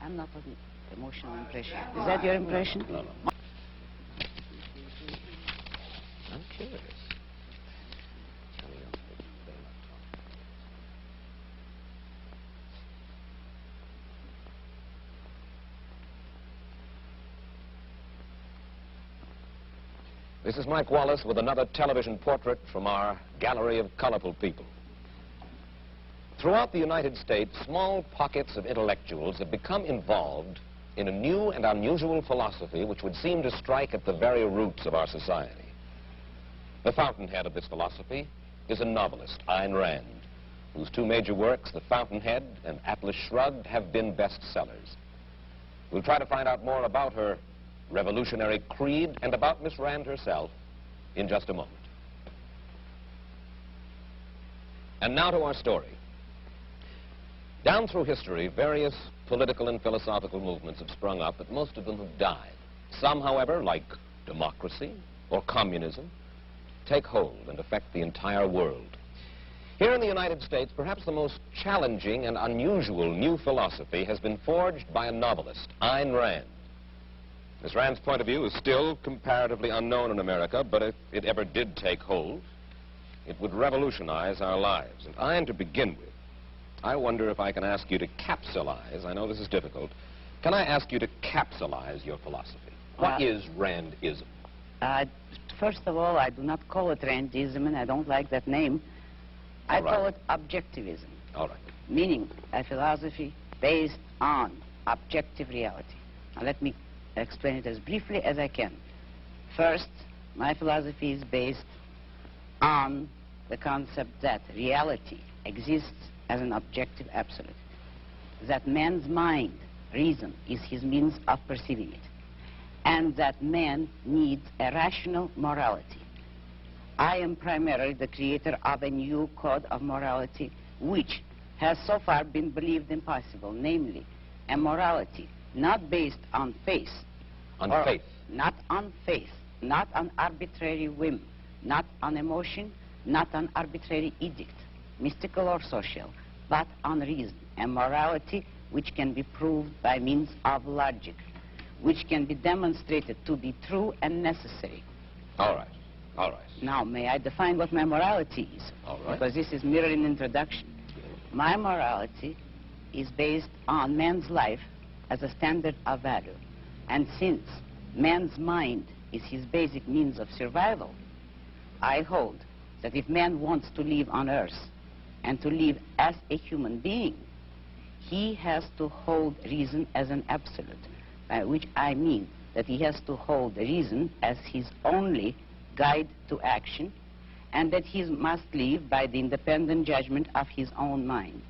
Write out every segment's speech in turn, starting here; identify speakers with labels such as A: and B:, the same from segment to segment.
A: I'm not an emotional impression. Is that your impression?
B: No. I'm curious. This is Mike Wallace with another television portrait from our gallery of colorful people. Throughout the United States, small pockets of intellectuals have become involved in a new and unusual philosophy which would seem to strike at the very roots of our society. The fountainhead of this philosophy is a novelist, Ayn Rand, whose two major works, The Fountainhead and Atlas Shrugged, have been bestsellers. We'll try to find out more about her revolutionary creed and about Miss Rand herself in just a moment. And now to our story. Down through history, various political and philosophical movements have sprung up, but most of them have died. Some, however, like democracy or communism, take hold and affect the entire world. Here in the United States, perhaps the most challenging and unusual new philosophy has been forged by a novelist, Ayn Rand. Miss Rand's point of view is still comparatively unknown in America, but if it ever did take hold, it would revolutionize our lives. And Ayn, to begin with, I wonder if I can ask you to capsulize. I know this is difficult. Can I ask you to capsulize your philosophy? What is Randism?
A: First of all, I do not call it Randism, and I don't like that name. I call it objectivism.
B: All right.
A: Meaning a philosophy based on objective reality. Now let me explain it as briefly as I can. First, my philosophy is based on the concept that reality exists as an objective absolute, that man's mind, reason, is his means of perceiving it, and that man needs a rational morality. I am primarily the creator of a new code of morality which has so far been believed impossible, namely a morality not based on faith.
B: On faith?
A: Not on faith, not on arbitrary whim, not on emotion, not on arbitrary edict, mystical or social, but on reason, a morality which can be proved by means of logic, which can be demonstrated to be true and necessary.
B: All right, all right.
A: Now, may I define what my morality is?
B: All right.
A: Because this is merely an introduction. My morality is based on man's life as a standard of value. And since man's mind is his basic means of survival, I hold that if man wants to live on earth and to live as a human being, he has to hold reason as an absolute, by which I mean that he has to hold reason as his only guide to action, and that he must live by the independent judgment of his own mind,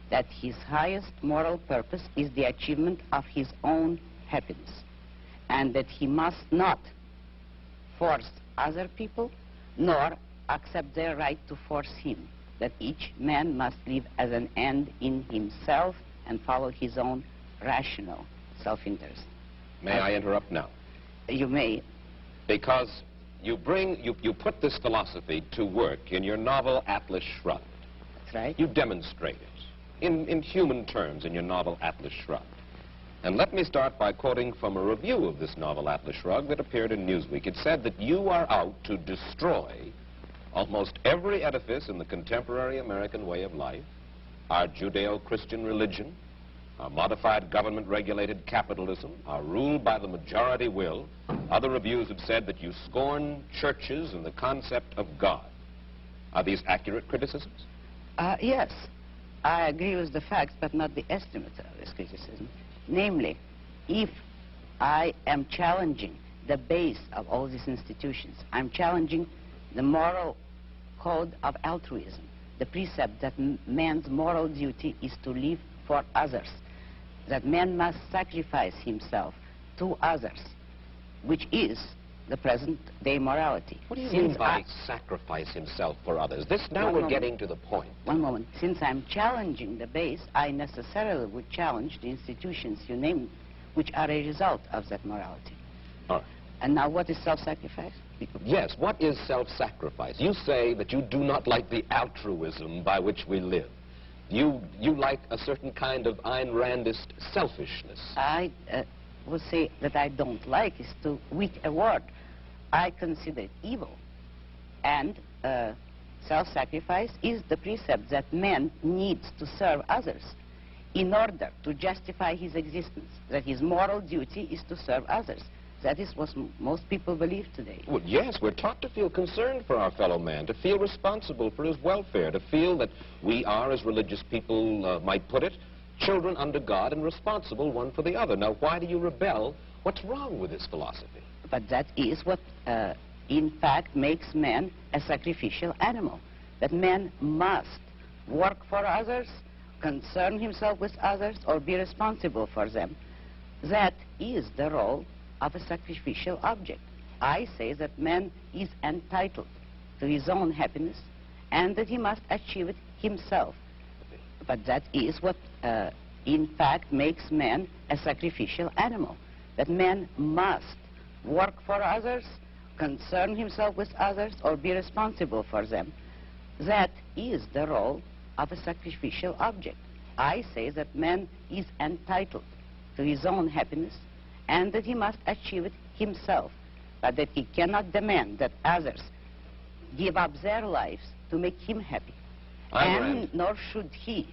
A: that his highest moral purpose is the achievement of his own happiness, and that he must not force other people nor accept their right to force him, that each man must live as an end in himself and follow his own rational self-interest.
B: May I interrupt now?
A: You may.
B: Because you put this philosophy to work in your novel Atlas Shrugged.
A: That's right.
B: You demonstrate it in human terms in your novel Atlas Shrugged. And let me start by quoting from a review of this novel Atlas Shrugged that appeared in Newsweek. It said that you are out to destroy almost every edifice in the contemporary American way of life, our Judeo-Christian religion, our modified government-regulated capitalism, our rule by the majority will. Other reviews have said that you scorn churches and the concept of God. Are these accurate criticisms?
A: Yes. I agree with the facts, but not the estimate of this criticism. Namely, if I am challenging the base of all these institutions, I'm challenging the moral code of altruism, the precept that man's moral duty is to live for others, that man must sacrifice himself to others, which is the present-day morality.
B: What do you mean by sacrifice himself for others? Now we're getting to the point.
A: One moment. Since I'm challenging the base, I necessarily would challenge the institutions you named, which are a result of that morality.
B: All right.
A: And now what is self-sacrifice?
B: Yes, what is self-sacrifice? You say that you do not like the altruism by which we live. You like a certain kind of Ayn Randist selfishness.
A: I would say that I don't like is too weak a word. I consider it evil. And self-sacrifice is the precept that man needs to serve others in order to justify his existence, that his moral duty is to serve others. That is what most people believe today.
B: Well, yes, we're taught to feel concerned for our fellow man, to feel responsible for his welfare, to feel that we are, as religious people might put it, children under God and responsible one for the other. Now, why do you rebel? What's wrong with this philosophy?
A: But that is what, in fact, makes man a sacrificial animal. That man must work for others, concern himself with others, or be responsible for them. That is the role of a sacrificial object. I say that man is entitled to his own happiness and that he must achieve it himself. But that is what, in fact, makes man a sacrificial animal. That man must work for others, concern himself with others, or be responsible for them. That is the role of a sacrificial object. I say that man is entitled to his own happiness and that he must achieve it himself, but that he cannot demand that others give up their lives to make him happy. And nor should he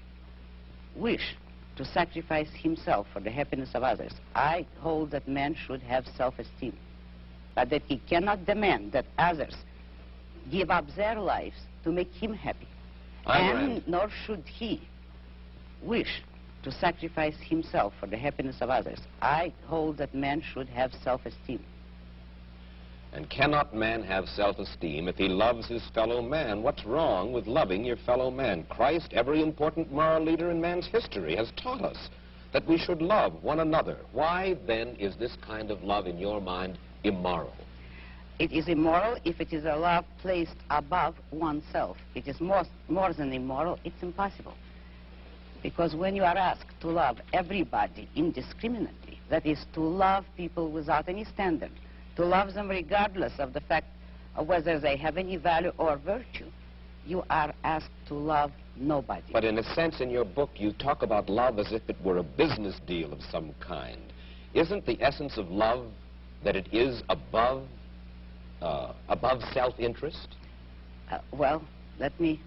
A: wish to sacrifice himself for the happiness of others. I hold that man should have self-esteem, but that he cannot demand that others give up their lives to make him happy. And nor should he wish to sacrifice himself for the happiness of others. I hold that man should have self-esteem.
B: And cannot man have self-esteem if he loves his fellow man? What's wrong with loving your fellow man? Christ, every important moral leader in man's history, has taught us that we should love one another. Why, then, is this kind of love, in your mind, immoral?
A: It is immoral if it is a love placed above oneself. It is more than immoral, it's impossible. Because when you are asked to love everybody indiscriminately, that is, to love people without any standard, to love them regardless of the fact of whether they have any value or virtue, you are asked to love nobody.
B: But in a sense, in your book, you talk about love as if it were a business deal of some kind. Isn't the essence of love that it is above self-interest?
A: Well, let me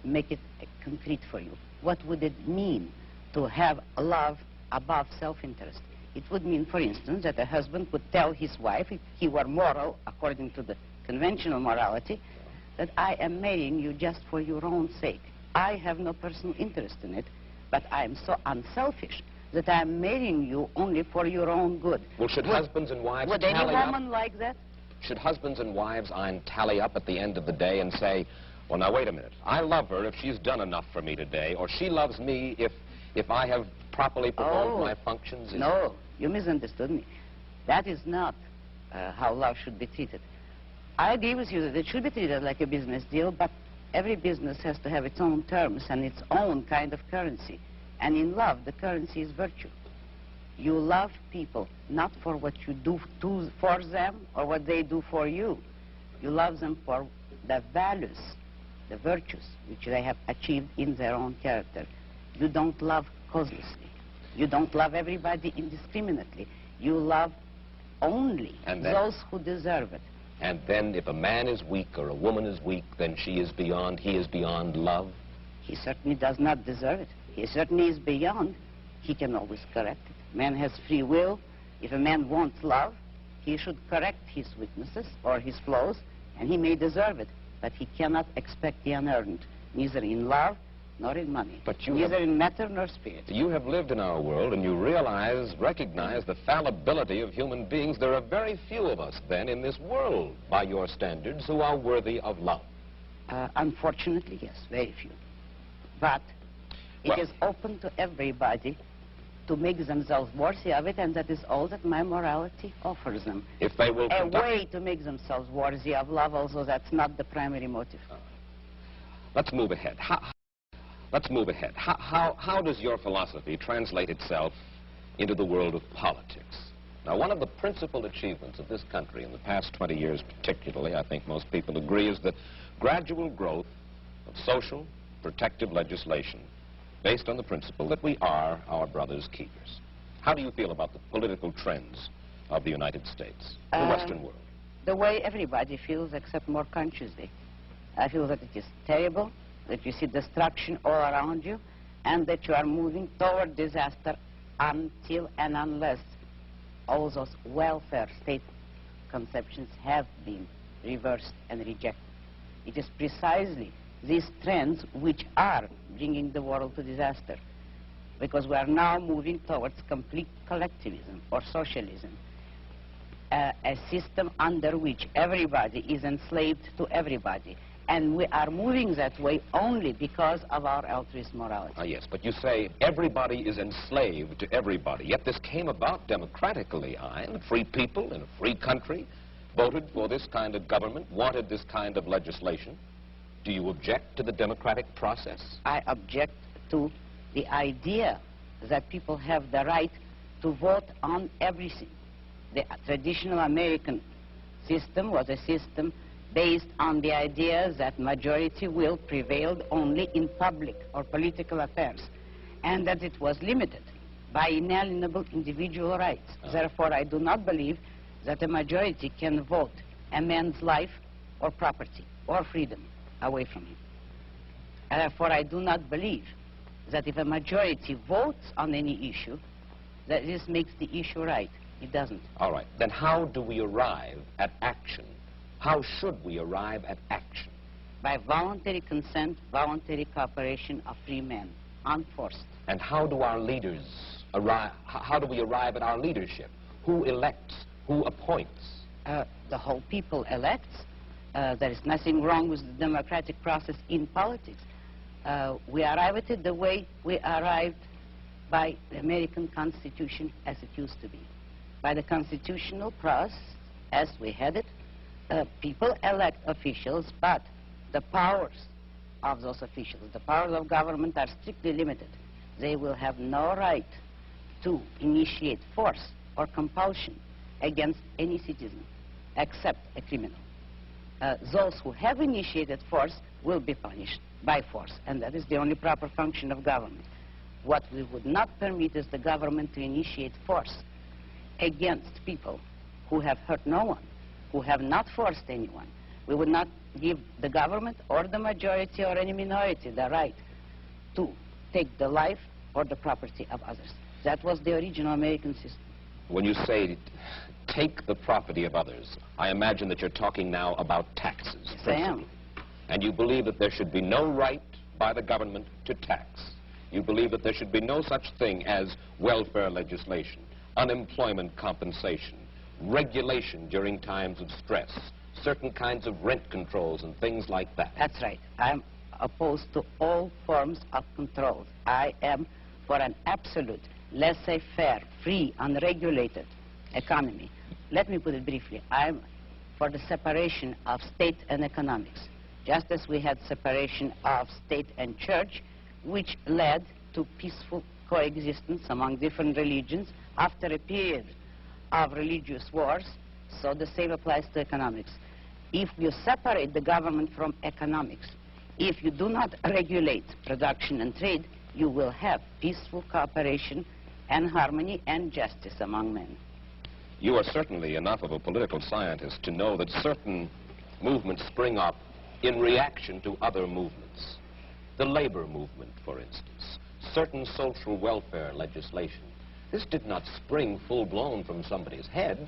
A: make it concrete for you. What would it mean to have love above self-interest? It would mean, for instance, that a husband would tell his wife, if he were moral, according to the conventional morality, that I am marrying you just for your own sake. I have no personal interest in it, but I am so unselfish that I am marrying you only for your own good.
B: Well, should husbands and wives
A: would any woman like that?
B: Should husbands and wives tally up at the end of the day and say, well, now, wait a minute. I love her if she's done enough for me today, or she loves me if I have properly performed my functions?
A: No, you misunderstood me. That is not how love should be treated. I agree with you that it should be treated like a business deal, but every business has to have its own terms and its own kind of currency. And in love, the currency is virtue. You love people not for what you do for them or what they do for you. You love them for the values, the virtues which they have achieved in their own character. You don't love causelessly. You don't love everybody indiscriminately. You love only those who deserve it.
B: And then if a man is weak or a woman is weak, then he is beyond love?
A: He certainly does not deserve it. He certainly is beyond. He can always correct it. Man has free will. If a man wants love, he should correct his weaknesses or his flaws, and he may deserve it. But he cannot expect the unearned, neither in love nor in money, neither in matter nor spirit.
B: You have lived in our world, and you recognize the fallibility of human beings. There are very few of us, then, in this world, by your standards, who are worthy of love.
A: Unfortunately, yes, very few. But it is open to everybody to make themselves worthy of it, and that is all that my morality offers them.
B: If they will
A: a way to make themselves worthy of love, although that's not the primary motive.
B: Let's move ahead. How does your philosophy translate itself into the world of politics? Now, one of the principal achievements of this country in the past 20 years particularly, I think most people agree, is the gradual growth of social protective legislation based on the principle that we are our brother's keepers. How do you feel about the political trends of the United States, the Western world?
A: The way everybody feels, except more consciously. I feel that it is terrible, that you see destruction all around you, and that you are moving toward disaster until and unless all those welfare state conceptions have been reversed and rejected. It is precisely these trends which are bringing the world to disaster, because we are now moving towards complete collectivism or socialism, a system under which everybody is enslaved to everybody. And we are moving that way only because of our altruist morality.
B: Yes, but you say everybody is enslaved to everybody, yet this came about democratically, Hein. Free people in a free country voted for this kind of government, wanted this kind of legislation. Do you object to the democratic process?
A: I object to the idea that people have the right to vote on everything. The traditional American system was a system based on the idea that majority will prevailed only in public or political affairs, and that it was limited by inalienable individual rights. Therefore, I do not believe that a majority can vote a man's life or property or freedom away from him. Therefore, I do not believe that if a majority votes on any issue, that this makes the issue right. It doesn't.
B: All right. Then how do we arrive at action? How should we arrive at action?
A: By voluntary consent, voluntary cooperation of free men, unforced.
B: And how do our leaders arrive, how do we arrive at our leadership? Who elects? Who appoints?
A: The whole people elects. There is nothing wrong with the democratic process in politics. We arrive at it the way we arrived by the American Constitution as it used to be. By the constitutional process as we had it, people elect officials, but the powers of those officials, the powers of government are strictly limited. They will have no right to initiate force or compulsion against any citizen except a criminal. Those who have initiated force will be punished by force, and that is the only proper function of government. What we would not permit is the government to initiate force against people who have hurt no one, who have not forced anyone. We would not give the government or the majority or any minority the right to take the life or the property of others. That was the original American system.
B: When you say take the property of others, I imagine that you're talking now about taxes.
A: Yes, I am.
B: And you believe that there should be no right by the government to tax. You believe that there should be no such thing as welfare legislation, unemployment compensation, regulation during times of stress, certain kinds of rent controls and things like that.
A: That's right. I'm opposed to all forms of controls. I am for an absolute, laissez-faire, free, unregulated economy. Let me put it briefly. I'm for the separation of state and economics, just as we had separation of state and church, which led to peaceful coexistence among different religions after a period of religious wars. So the same applies to economics. If you separate the government from economics, if you do not regulate production and trade, you will have peaceful cooperation and harmony and justice among men.
B: You are certainly enough of a political scientist to know that certain movements spring up in reaction to other movements. The labor movement, for instance, certain social welfare legislation. This did not spring full-blown from somebody's head,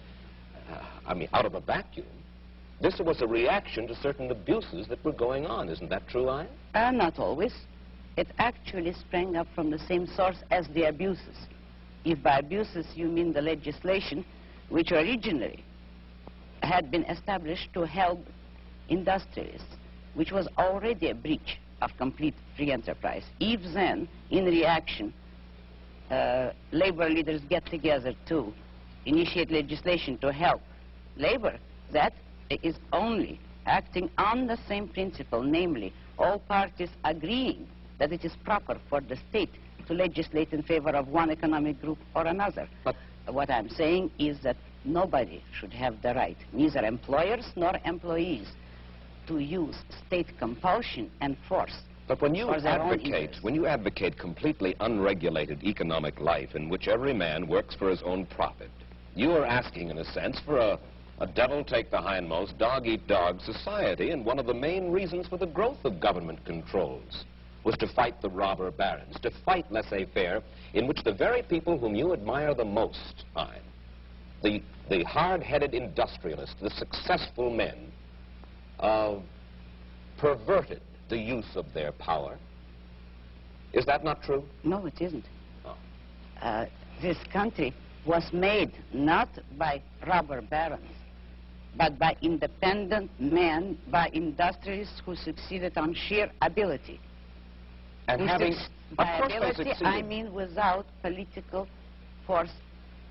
B: out of a vacuum. This was a reaction to certain abuses that were going on. Isn't that true, Hein?
A: Not always. It actually sprang up from the same source as the abuses. If by abuses you mean the legislation, which originally had been established to help industrialists, which was already a breach of complete free enterprise. If then, in reaction, labor leaders get together to initiate legislation to help labor, that is only acting on the same principle, namely, all parties agreeing that it is proper for the state to legislate in favor of one economic group or another. But what I'm saying is that nobody should have the right, neither employers nor employees, to use state compulsion and force
B: But when you
A: for their own interests.
B: advocate completely unregulated economic life in which every man works for his own profit, you are asking, in a sense, for a devil-take-the-hindmost, dog-eat-dog society, and one of the main reasons for the growth of government controls was to fight the robber barons, to fight laissez-faire, in which the very people whom you admire the most, the hard-headed industrialists, the successful men, perverted the use of their power. Is that not true?
A: No, it isn't.
B: Oh.
A: This country was made not by robber barons, but by independent men, by industrialists who succeeded on sheer ability.
B: And having,
A: by ability, I mean without political force,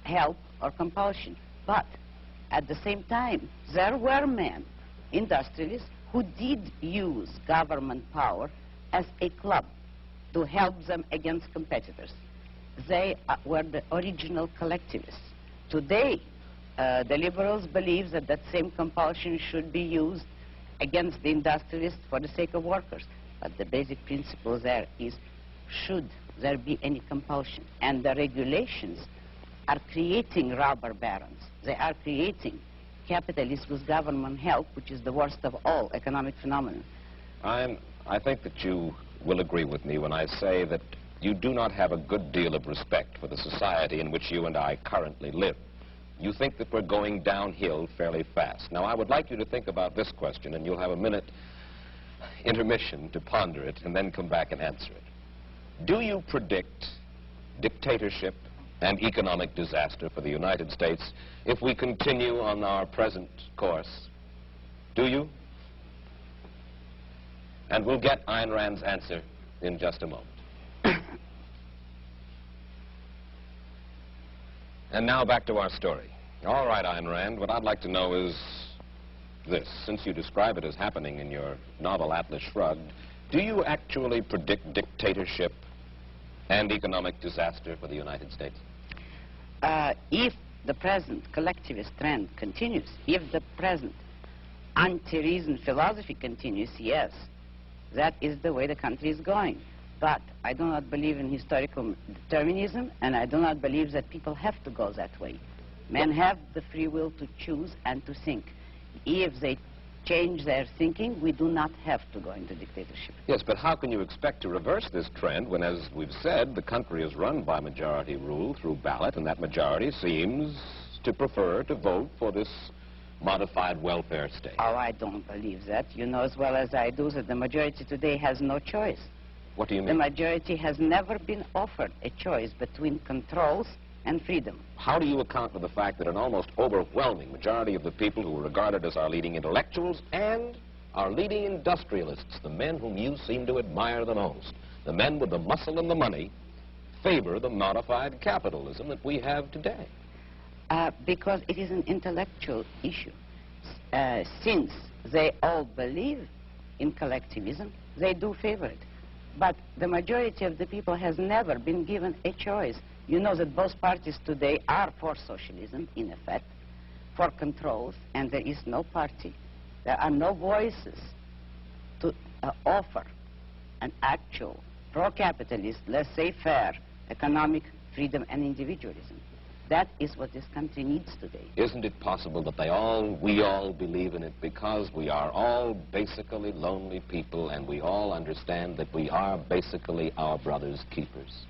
A: help, or compulsion. But at the same time, there were men, industrialists, who did use government power as a club to help them against competitors. They were the original collectivists. Today, the liberals believe that that same compulsion should be used against the industrialists for the sake of workers. But the basic principle there is, should there be any compulsion? And the regulations are creating robber barons. They are creating capitalists with government help, which is the worst of all economic phenomena.
B: I think that you will agree with me when I say that you do not have a good deal of respect for the society in which you and I currently live. You think that we're going downhill fairly fast. Now, I would like you to think about this question, and you'll have a minute intermission to ponder it and then come back and answer it. Do you predict dictatorship and economic disaster for the United States if we continue on our present course? Do you? And we'll get Ayn Rand's answer in just a moment. And now back to our story. All right, Ayn Rand, what I'd like to know is this. Since you describe it as happening in your novel Atlas Shrugged, do you actually predict dictatorship and economic disaster for the United States?
A: If the present collectivist trend continues, if the present anti-reason philosophy continues, yes, that is the way the country is going. But I do not believe in historical determinism, and I do not believe that people have to go that way. Men have the free will to choose and to think. If they change their thinking, we do not have to go into dictatorship.
B: Yes, but how can you expect to reverse this trend when, as we've said, the country is run by majority rule through ballot, and that majority seems to prefer to vote for this modified welfare state?
A: Oh, I don't believe that. You know as well as I do that the majority today has no choice.
B: What do you mean?
A: The majority has never been offered a choice between controls and freedom.
B: How do you account for the fact that an almost overwhelming majority of the people who are regarded as our leading intellectuals and our leading industrialists, the men whom you seem to admire the most, the men with the muscle and the money, favor the modified capitalism that we have today?
A: Because it is an intellectual issue. Since they all believe in collectivism, they do favor it. But the majority of the people has never been given a choice. You know that both parties today are for socialism, in effect, for controls, and there is no party. There are no voices to offer an actual pro-capitalist, laissez-faire economic freedom and individualism. That is what this country needs today.
B: Isn't it possible that we all believe in it because we are all basically lonely people and we all understand that we are basically our brother's keepers?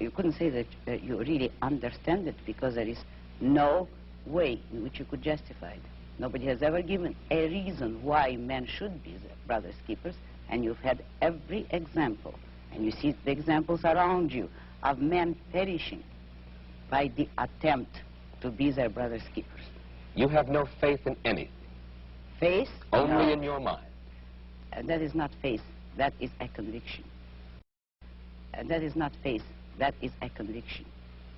A: You couldn't say that you really understand it because there is no way in which you could justify it. Nobody has ever given a reason why men should be their brother's keepers, and you've had every example, and you see the examples around you of men perishing by the attempt to be their brother's keepers.
B: You have no faith in anything?
A: Faith?
B: Only
A: no.
B: in your mind?
A: That is not faith. That is a conviction. That is not faith. That is a conviction.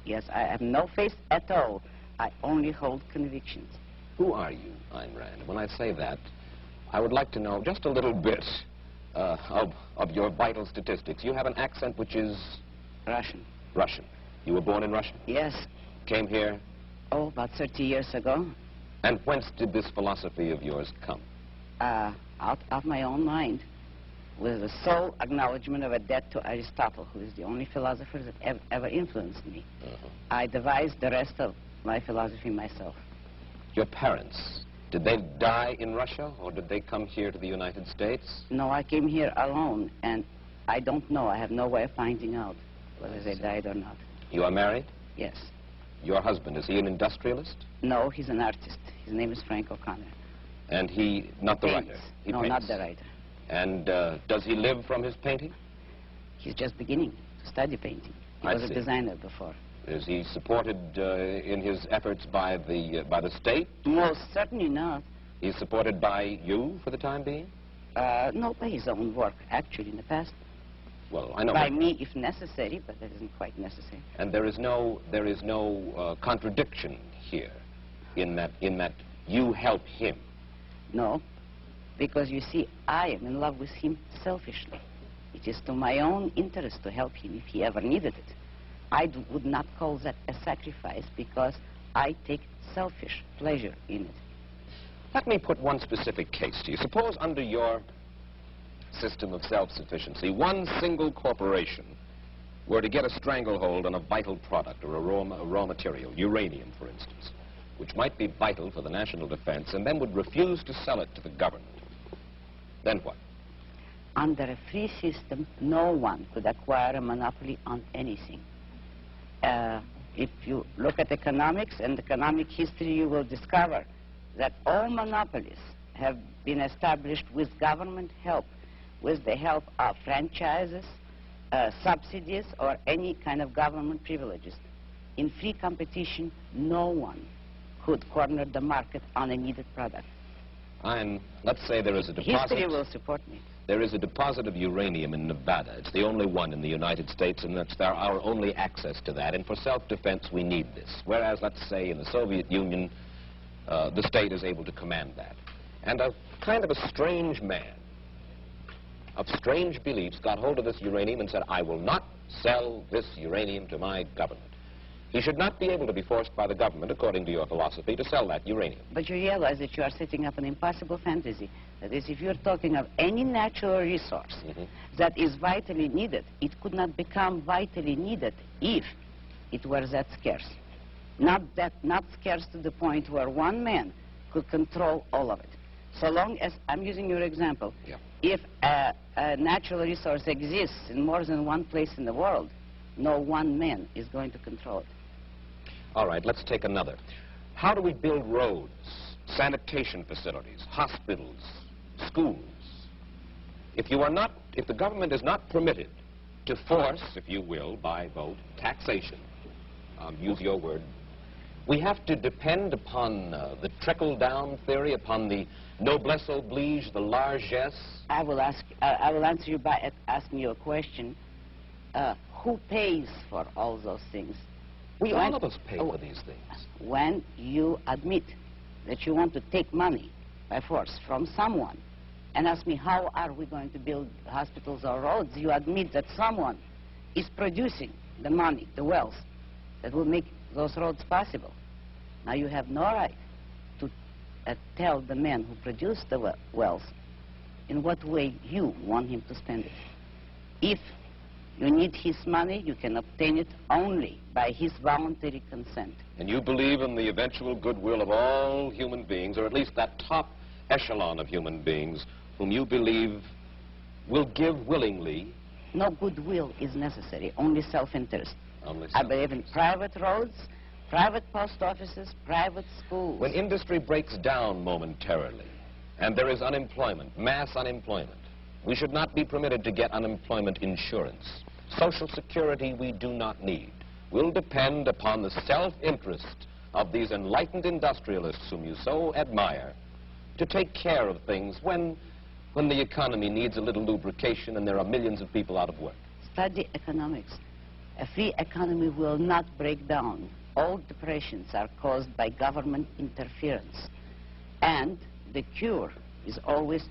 A: Yes, I have no faith at all. I only hold convictions.
B: Who are you, Ayn Rand? When I say that, I would like to know just a little bit of your vital statistics. You have an accent which is...
A: Russian.
B: Russian. You were born in Russia?
A: Yes.
B: Came here?
A: Oh, about 30 years ago.
B: And whence did this philosophy of yours come?
A: Out of my own mind. with the sole acknowledgement of a debt to Aristotle, who is the only philosopher that ever influenced me. I devised the rest of my philosophy myself.
B: Your parents, did they die in Russia, or did they come here to the United States?
A: No, I came here alone, and I don't know. I have no way of finding out whether they died or not.
B: You are married?
A: Yes.
B: Your husband, is he an industrialist?
A: No, he's an artist. His name is Frank O'Connor.
B: And he, not the
A: Paints.
B: writer? He
A: No,
B: paints.
A: not the writer.
B: And does he live from his painting?
A: He's just beginning to study painting. He
B: I
A: was a
B: see.
A: designer before.
B: Is he supported in his efforts by the state?
A: Most certainly not.
B: He's supported by you for the time being?
A: No, by his own work, actually, in the past.
B: Well, I know.
A: By me, if necessary, but that isn't quite necessary.
B: And there is no contradiction here in that you help him.
A: No, because you see, I am in love with him selfishly. It is to my own interest to help him if he ever needed it. I would not call that a sacrifice because I take selfish pleasure in it.
B: Let me put one specific case to you. Suppose under your system of self-sufficiency, one single corporation were to get a stranglehold on a vital product or a raw material, uranium, for instance, which might be vital for the national defense, and then would refuse to sell it to the government. Then what?
A: Under a free system, no one could acquire a monopoly on anything. If you look at economics and economic history, you will discover that all monopolies have been established with government help, with the help of franchises, subsidies, or any kind of government privileges. In free competition, no one could corner the market on a needed product.
B: And let's say there is a deposit.
A: History will support me.
B: There is a deposit of uranium in Nevada. It's the only one in the United States, and that's our only access to that. And for self-defense, we need this. Whereas, let's say, in the Soviet Union, the state is able to command that. And a kind of a strange man of strange beliefs got hold of this uranium and said, I will not sell this uranium to my government. He should not be able to be forced by the government, according to your philosophy, to sell that uranium.
A: But you realize that you are setting up an impossible fantasy. That is, if you're talking of any natural resource that is vitally needed, it could not become vitally needed if it were that scarce. Not scarce to the point where one man could control all of it. So long as, I'm using your example, if a natural resource exists in more than one place in the world, no one man is going to control it.
B: All right, let's take another. How do we build roads, sanitation facilities, hospitals, schools? If the government is not permitted to force, if you will, by vote, taxation, use your word, we have to depend upon the trickle-down theory, upon the noblesse oblige, the largesse.
A: I will answer you by asking you a question. Who pays for all those things?
B: All of us pay for these things.
A: When you admit that you want to take money by force from someone and ask me how are we going to build hospitals or roads, you admit that someone is producing the money, the wealth, that will make those roads possible. Now you have no right to tell the man who produced the wealth in what way you want him to spend it. If you need his money, you can obtain it only by his voluntary consent.
B: And you believe in the eventual goodwill of all human beings, or at least that top echelon of human beings, whom you believe will give willingly.
A: No goodwill is necessary, only self-interest.
B: Only
A: I believe in private roads, private post offices, private schools.
B: When industry breaks down momentarily, and there is unemployment, mass unemployment, we should not be permitted to get unemployment insurance. Social Security we do not need. We'll depend upon the self-interest of these enlightened industrialists whom you so admire to take care of things when the economy needs a little lubrication and there are millions of people out of work.
A: Study economics. A free economy will not break down. All depressions are caused by government interference. And the cure is always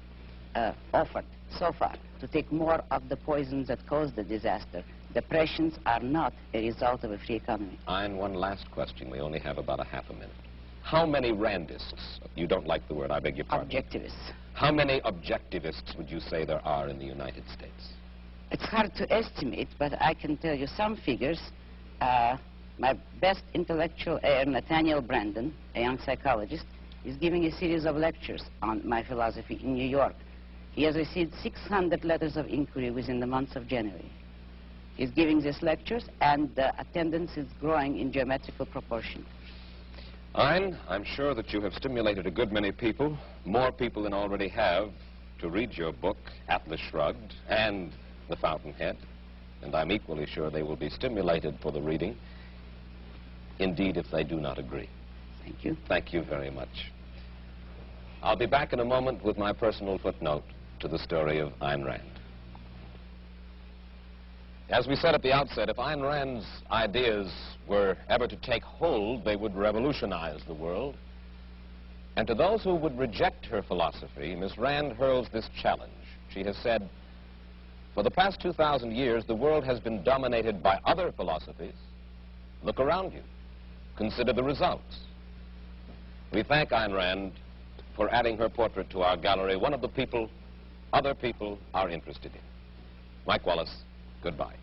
A: offered so far to take more of the poisons that cause the disaster. Depressions are not a result of a free economy.
B: And one last question. We only have about a half a minute. How many Randists, you don't like the word, I beg your pardon.
A: Objectivists.
B: How many objectivists would you say there are in the United States?
A: It's hard to estimate, but I can tell you some figures. My best intellectual, Nathaniel Brandon, a young psychologist, is giving a series of lectures on my philosophy in New York. He has received 600 letters of inquiry within the month of January. He's giving these lectures, and the attendance is growing in geometrical proportion.
B: Ein, I'm sure that you have stimulated a good many people, more people than already have, to read your book, Atlas Shrugged, and The Fountainhead. And I'm equally sure they will be stimulated for the reading, indeed, if they do not agree.
A: Thank you.
B: Thank you very much. I'll be back in a moment with my personal footnote to the story of Ayn Rand. As we said at the outset, if Ayn Rand's ideas were ever to take hold, they would revolutionize the world. And to those who would reject her philosophy, Miss Rand hurls this challenge. She has said, for the past 2,000 years, the world has been dominated by other philosophies. Look around you. Consider the results. We thank Ayn Rand for adding her portrait to our gallery, one of the people other people are interested in. Mike Wallace, goodbye.